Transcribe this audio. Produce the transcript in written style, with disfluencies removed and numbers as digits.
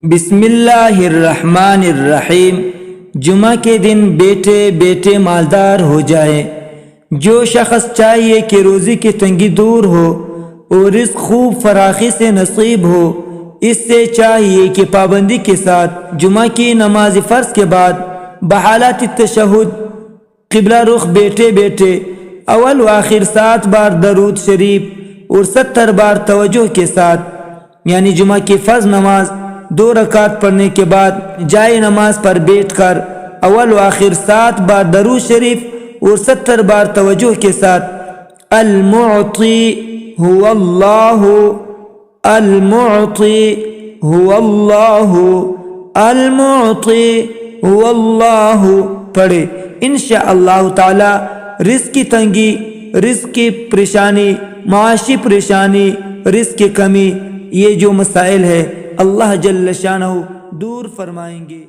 بسم اللہ الرحمن الرحیم۔ جمعہ کے دن بیٹے بیٹے مالدار ہو جائیں۔ جو شخص چاہیے کہ روزی کی تنگی دور ہو اور رزق خوب فراخی سے نصیب ہو، اس سے چاہیے کہ پابندی کے ساتھ جمعہ کی نماز فرض کے بعد بحالات التشہد قبلہ رخ بیٹھے بیٹھے اول و آخر 7 بار درود شریف اور 70 بار توجہ کے ساتھ، یعنی جمعہ کی فرض نماز 2 رکعت پڑھنے کے بعد جائے نماز پر بیٹھ کر اول و آخر 7 بار درود شریف اور 70 بار توجہ کے ساتھ المعطی هو اللہ، المعطی هو اللہ، المعطی هو اللہ پڑھے۔ انشاءاللہ تعالی رزق کی تنگی، رزق کی پریشانی، معاشی پریشانی، رزق کی کمی، یہ جو مسائل ہے اللہ جل شانہ دور فرمائیں گے۔